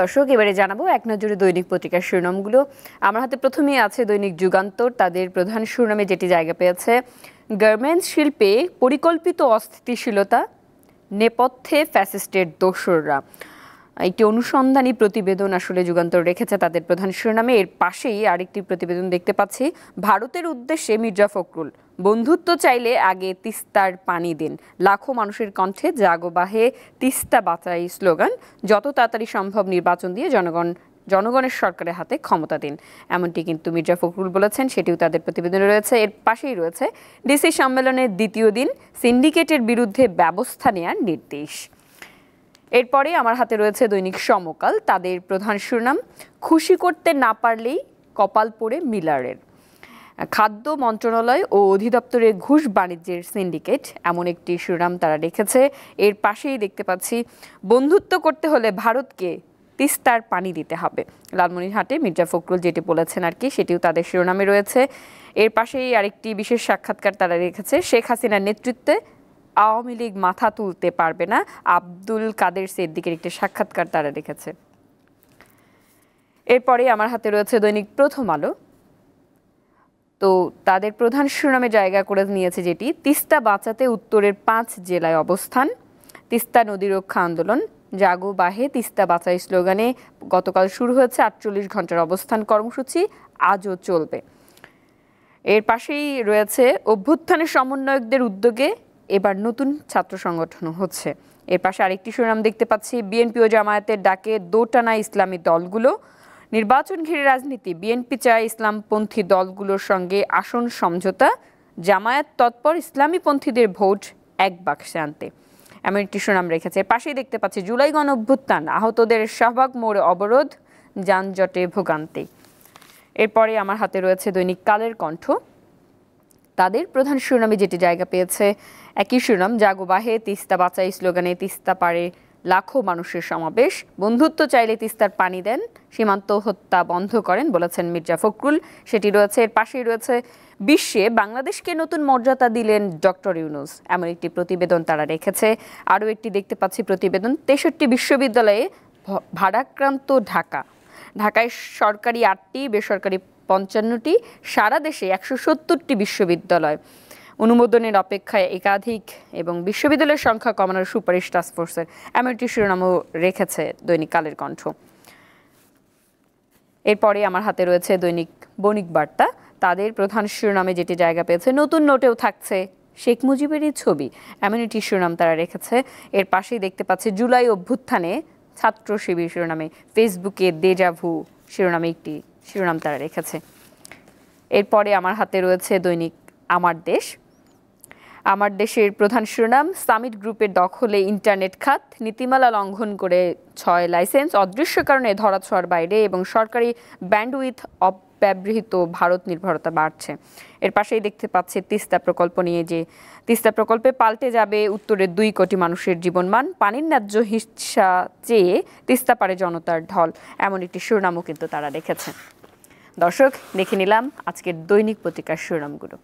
দর্শক, এবারে জানাবো এক নজরে দৈনিক পত্রিকার শিরোনামগুলো। আমার হাতে প্রথমেই আছে দৈনিক যুগান্তর। তাদের প্রধান শিরোনামে যেটি জায়গা পেয়েছে, গার্মেন্টস শিল্পে পরিকল্পিত অস্থিতিশীলতা, নেপথ্যে ফ্যাসিস্টের দোসররা। একটি অনুসন্ধানী প্রতিবেদন আসলে যুগান্তর রেখেছে তাদের প্রধান শিরোনামে। এর পাশেই আরেকটি প্রতিবেদন দেখতে পাচ্ছি, ভারতের উদ্দেশ্যে মির্জা ফখরুল, বন্ধুত্ব চাইলে আগে তিস্তার পানি দিন। লাখো মানুষের কণ্ঠে জাগো বাহে তিস্তা বাঁচাই স্লোগান। যত তাড়াতাড়ি সম্ভব নির্বাচন দিয়ে জনগণের সরকারের হাতে ক্ষমতা দিন, এমনটি কিন্তু মির্জা ফখরুল বলেছেন, সেটিও তাদের প্রতিবেদনে রয়েছে। এর পাশেই রয়েছে ডিসি সম্মেলনের দ্বিতীয় দিন, সিন্ডিকেটের বিরুদ্ধে ব্যবস্থা নেওয়ার নির্দেশ। এরপরে আমার হাতে রয়েছে দৈনিক সমকাল। তাদের প্রধান শিরোনাম, খুশি করতে না পারলেই কপাল পোড়ে মিলারের। খাদ্য মন্ত্রণালয় ও অধিদপ্তরের ঘুষ বাণিজ্যের সিন্ডিকেট, এমন একটি শিরোনাম তারা রেখেছে। এর পাশেই দেখতে পাচ্ছি, বন্ধুত্ব করতে হলে ভারতকে তিস্তার পানি দিতে হবে। লালমনিরহাটে মির্জা ফখরুল যেটি বলেছেন আর কি, সেটিও তাদের শিরোনামে রয়েছে। এর পাশেই আরেকটি বিশেষ সাক্ষাৎকার তারা রেখেছে, শেখ হাসিনার নেতৃত্বে আওয়ামী লীগ মাথা তুলতে পারবে না। আব্দুল কাদের সিদ্দিকের একটি সাক্ষাৎকার তারা রেখেছে। এরপরে আমার হাতে রয়েছে দৈনিক প্রথম আলো। তো তাদের প্রধান শিরোনামে জায়গা করে নিয়েছে যেটি, তিস্তা বাঁচাতে উত্তরের 5 জেলায় অবস্থান। তিস্তা নদী রক্ষা আন্দোলন, জাগো বাহে তিস্তা বাঁচাই স্লোগানে গতকাল শুরু হয়েছে 48 ঘন্টার অবস্থান কর্মসূচি, আজও চলবে। এর পাশেই রয়েছে, অভ্যুত্থানের সমন্বয়কদের উদ্যোগে এবার নতুন ছাত্র সংগঠন হচ্ছে। এর পাশে আরেকটি শিরোনাম দেখতে পাচ্ছি, বিএনপি ও জামায়াতের ডাকে দোটানা ইসলামী দলগুলো। নির্বাচন ঘিরে রাজনীতি, বিএনপি চায় ইসলামপন্থী দলগুলোর সঙ্গে আসন সমঝোতা। জামায়াত তৎপর ইসলামীপন্থীদের ভোট এক বাক্সে আনতে, এমন একটি শিরোনাম রেখেছে। এর পাশেই দেখতে পাচ্ছি, জুলাই গণ অভ্যুত্থান, আহতদের শাহবাগ মোড়ে অবরোধ, যানজটে ভোগান্তি। এরপরে আমার হাতে রয়েছে দৈনিক কালের কণ্ঠ। তাদের প্রধান শিরোনামে যেটি জায়গা পেয়েছে, একই শিরোনাম, জাগো বাহে তিস্তা বাঁচাই স্লোগানে তিস্তা পারে লাখো মানুষের সমাবেশ। বন্ধুত্ব চাইলে তিস্তার পানি দেন, সীমান্ত হত্যা বন্ধ করেন বলেছেন মির্জা ফখরুল, সেটি রয়েছে। এর পাশেই রয়েছে, বিশ্বে বাংলাদেশকে নতুন মর্যাদা দিলেন ডক্টর ইউনূস, এমন একটি প্রতিবেদন তারা রেখেছে। আরও একটি দেখতে পাচ্ছি প্রতিবেদন, 63 বিশ্ববিদ্যালয়ে ভারাক্রান্ত ঢাকায় সরকারি 8টি, বেসরকারি 55টি, সারা দেশে 170টি বিশ্ববিদ্যালয়। অনুমোদনের অপেক্ষায় একাধিক এবং বিশ্ববিদ্যালয়ের সংখ্যা কমানোর সুপারিশ টাস্কফোর্সের, এমন একটি শিরোনামও রেখেছে দৈনিক কালের কণ্ঠ। এরপরে আমার হাতে রয়েছে দৈনিক বণিক বার্তা। তাদের প্রধান শিরোনামে যেটি জায়গা পেয়েছে, নতুন নোটেও থাকছে শেখ মুজিবেরই ছবি, এমন একটি শিরোনাম তারা রেখেছে। এর পাশেই দেখতে পাচ্ছি, জুলাই অভ্যুত্থানে ছাত্র শিবির শিরোনামে, ফেসবুকে দেজাভু শিরোনামে একটি শিরোনাম তারা রেখেছে। এরপরে আমার হাতে রয়েছে দৈনিক আমার দেশ। আমার দেশের প্রধান শিরোনাম, সামিট গ্রুপের দখলে ইন্টারনেট খাত, নীতিমালা লঙ্ঘন করে 6 লাইসেন্স, অদৃশ্য কারণে ধরাছোঁয়ার বাইরে এবং সরকারি ব্যান্ডউইথ অব্যবহৃত, ভারত নির্ভরতা বাড়ছে। এর পাশেই দেখতে পাচ্ছি তিস্তা প্রকল্প নিয়ে, যে তিস্তা প্রকল্পে পাল্টে যাবে উত্তরের 2 কোটি মানুষের জীবনমান, পানির ন্যায্য হিস্সা চেয়ে তিস্তা পারে জনতার ঢল, এমন একটি শিরোনামও কিন্তু তারা রেখেছে। দর্শক, দেখে নিলাম আজকের দৈনিক পত্রিকার শিরোনামগুলো।